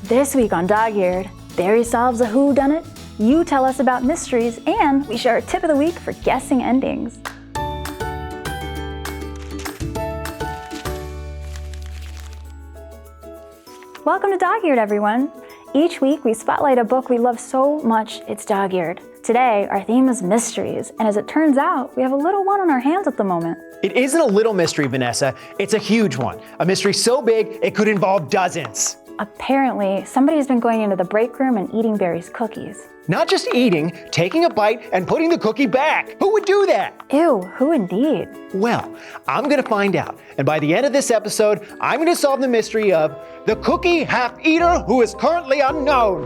This week on Dog-Eared, Barry solves a whodunit, you tell us about mysteries, and we share a tip of the week for guessing endings. Welcome to Dog-Eared, everyone. Each week we spotlight a book we love so much it's dog-eared. Today, our theme is mysteries, and as it turns out, we have a little one on our hands at the moment. It isn't a little mystery, Vanessa. It's a huge one. A mystery so big, it could involve dozens. Apparently, somebody's been going into the break room and eating Barry's cookies. Not just eating, taking a bite and putting the cookie back. Who would do that? Ew, who indeed? Well, I'm gonna find out. And by the end of this episode, I'm gonna solve the mystery of the cookie half-eater who is currently unknown.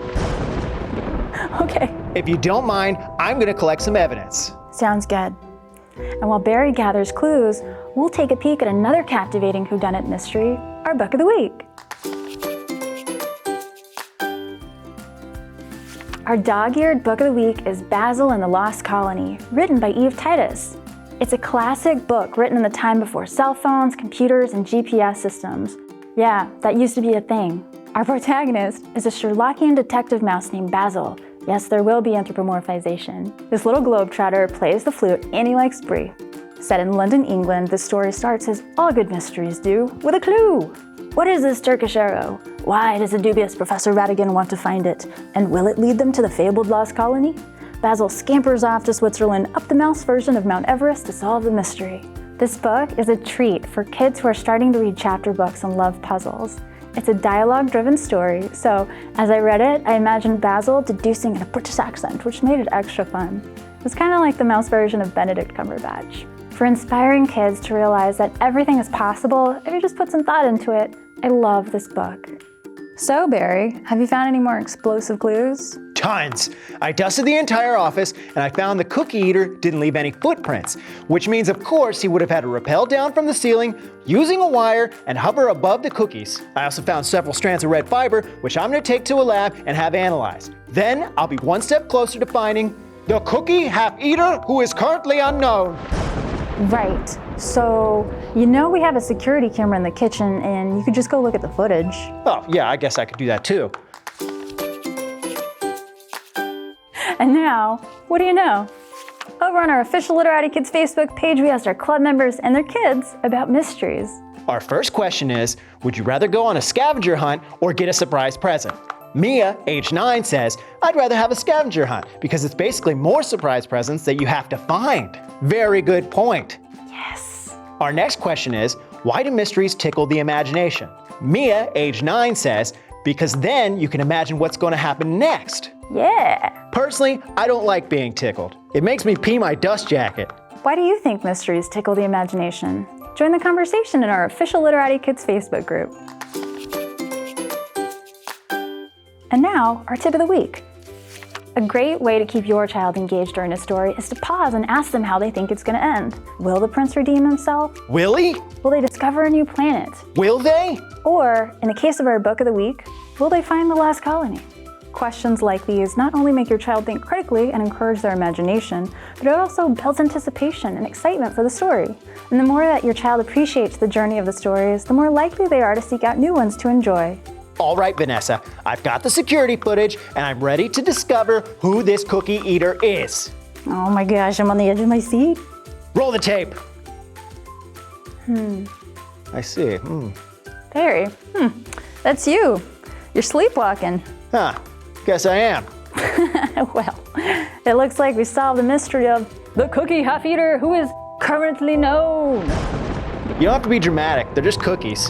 Okay. If you don't mind, I'm gonna collect some evidence. Sounds good. And while Barry gathers clues, we'll take a peek at another captivating whodunit mystery, our book of the week. Our dog-eared book of the week is Basil and the Lost Colony, written by Eve Titus. It's a classic book written in the time before cell phones, computers, and GPS systems. Yeah, that used to be a thing. Our protagonist is a Sherlockian detective mouse named Basil. Yes, there will be anthropomorphization. This little globetrotter plays the flute and he likes brie. Set in London, England, the story starts as all good mysteries do, with a clue. What is this Turkish arrow? Why does the dubious Professor Ratigan want to find it? And will it lead them to the fabled lost colony? Basil scampers off to Switzerland up the mouse version of Mount Everest to solve the mystery. This book is a treat for kids who are starting to read chapter books and love puzzles. It's a dialogue-driven story, so as I read it, I imagined Basil deducing in a British accent, which made it extra fun. It's kind of like the mouse version of Benedict Cumberbatch. For inspiring kids to realize that everything is possible if you just put some thought into it, I love this book. So, Barry, have you found any more explosive clues? Tons! I dusted the entire office and I found the cookie eater didn't leave any footprints, which means of course he would have had to rappel down from the ceiling using a wire and hover above the cookies. I also found several strands of red fiber, which I'm going to take to a lab and have analyzed. Then I'll be one step closer to finding the cookie half-eater who is currently unknown. Right. So, you know we have a security camera in the kitchen and you could just go look at the footage. Oh, yeah, I guess I could do that too. And now, what do you know? Over on our official Literati Kids Facebook page, we asked our club members and their kids about mysteries. Our first question is, would you rather go on a scavenger hunt or get a surprise present? Mia, age 9, says, I'd rather have a scavenger hunt because it's basically more surprise presents that you have to find. Very good point. Yes. Our next question is, why do mysteries tickle the imagination? Mia, age 9, says, because then you can imagine what's going to happen next. Yeah. Personally, I don't like being tickled. It makes me pee my dust jacket. Why do you think mysteries tickle the imagination? Join the conversation in our official Literati Kids Facebook group. And now, our tip of the week. A great way to keep your child engaged during a story is to pause and ask them how they think it's going to end. Will the prince redeem himself? Will he? Will they discover a new planet? Will they? Or, in the case of our book of the week, will they find the lost colony? Questions like these not only make your child think critically and encourage their imagination, but it also builds anticipation and excitement for the story. And the more that your child appreciates the journey of the stories, the more likely they are to seek out new ones to enjoy. All right, Vanessa, I've got the security footage and I'm ready to discover who this cookie eater is. Oh my gosh, I'm on the edge of my seat. Roll the tape. I see. Barry, that's you. You're sleepwalking. Huh, guess I am. Well, it looks like we solved the mystery of the cookie half-eater who is currently known. You don't have to be dramatic, they're just cookies.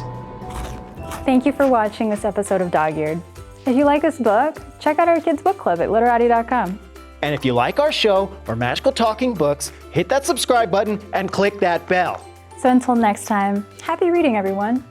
Thank you for watching this episode of Dog-Eared. If you like this book, check out our kids' book club at literati.com. And if you like our show or magical talking books, hit that subscribe button and click that bell. So until next time, happy reading, everyone.